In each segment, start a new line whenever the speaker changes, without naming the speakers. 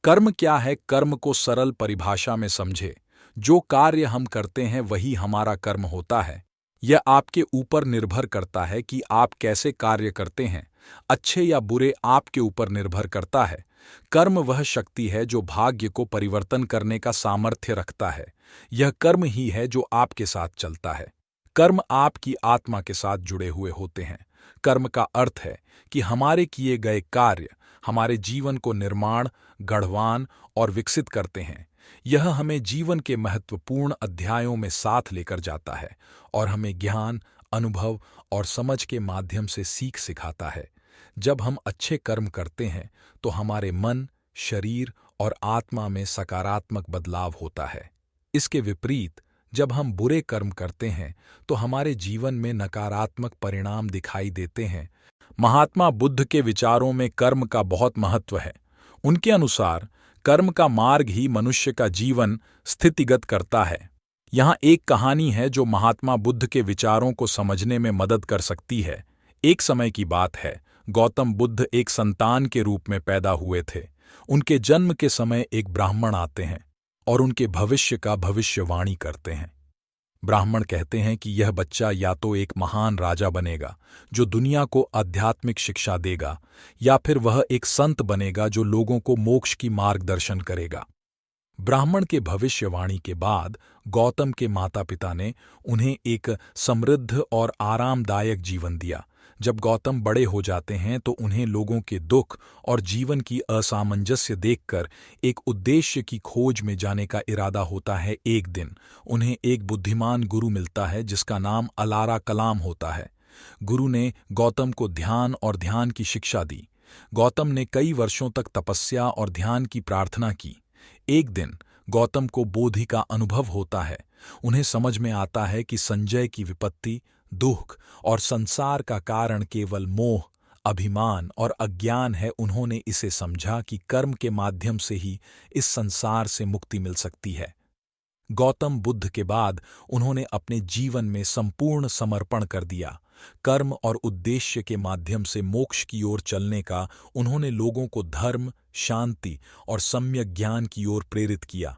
कर्म क्या है? कर्म को सरल परिभाषा में समझे। जो कार्य हम करते हैं वही हमारा कर्म होता है। यह आपके ऊपर निर्भर करता है कि आप कैसे कार्य करते हैं। अच्छे या बुरे आपके ऊपर निर्भर करता है। कर्म वह शक्ति है जो भाग्य को परिवर्तन करने का सामर्थ्य रखता है। यह कर्म ही है जो आपके साथ चलता है। कर्म आपकी आत्मा के साथ जुड़े हुए होते हैं। कर्म का अर्थ है कि हमारे किए गए कार्य हमारे जीवन को निर्माण, गढ़वान और विकसित करते हैं। यह हमें जीवन के महत्वपूर्ण अध्यायों में साथ लेकर जाता है और हमें ज्ञान, अनुभव और समझ के माध्यम से सीख सिखाता है। जब हम अच्छे कर्म करते हैं तो हमारे मन, शरीर और आत्मा में सकारात्मक बदलाव होता है। इसके विपरीत जब हम बुरे कर्म करते हैं तो हमारे जीवन में नकारात्मक परिणाम दिखाई देते हैं। महात्मा बुद्ध के विचारों में कर्म का बहुत महत्व है। उनके अनुसार कर्म का मार्ग ही मनुष्य का जीवन स्थितिगत करता है। यहाँ एक कहानी है जो महात्मा बुद्ध के विचारों को समझने में मदद कर सकती है। एक समय की बात है, गौतम बुद्ध एक संतान के रूप में पैदा हुए थे। उनके जन्म के समय एक ब्राह्मण आते हैं और उनके भविष्य का भविष्यवाणी करते हैं। ब्राह्मण कहते हैं कि यह बच्चा या तो एक महान राजा बनेगा जो दुनिया को आध्यात्मिक शिक्षा देगा, या फिर वह एक संत बनेगा जो लोगों को मोक्ष की मार्गदर्शन करेगा। ब्राह्मण के भविष्यवाणी के बाद गौतम के माता पिता ने उन्हें एक समृद्ध और आरामदायक जीवन दिया। जब गौतम बड़े हो जाते हैं तो उन्हें लोगों के दुख और जीवन की असामंजस्य देखकर एक उद्देश्य की खोज में जाने का इरादा होता है। एक दिन उन्हें एक बुद्धिमान गुरु मिलता है जिसका नाम अलारा कलाम होता है। गुरु ने गौतम को ध्यान और ध्यान की शिक्षा दी। गौतम ने कई वर्षों तक तपस्या और ध्यान की प्रार्थना की। एक दिन गौतम को बोधि का अनुभव होता है। उन्हें समझ में आता है कि संजय की विपत्ति, दुख और संसार का कारण केवल मोह, अभिमान और अज्ञान है। उन्होंने इसे समझा कि कर्म के माध्यम से ही इस संसार से मुक्ति मिल सकती है। गौतम बुद्ध के बाद उन्होंने अपने जीवन में संपूर्ण समर्पण कर दिया। कर्म और उद्देश्य के माध्यम से मोक्ष की ओर चलने का उन्होंने लोगों को धर्म, शांति और सम्यक ज्ञान की ओर प्रेरित किया।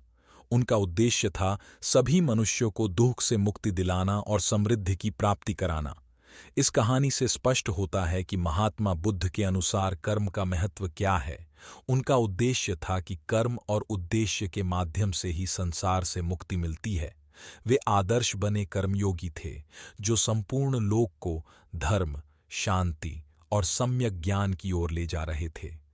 उनका उद्देश्य था सभी मनुष्यों को दुख से मुक्ति दिलाना और समृद्धि की प्राप्ति कराना। इस कहानी से स्पष्ट होता है कि महात्मा बुद्ध के अनुसार कर्म का महत्व क्या है। उनका उद्देश्य था कि कर्म और उद्देश्य के माध्यम से ही संसार से मुक्ति मिलती है। वे आदर्श बने कर्मयोगी थे जो संपूर्ण लोक को धर्म, शांति और सम्यक ज्ञान की ओर ले जा रहे थे।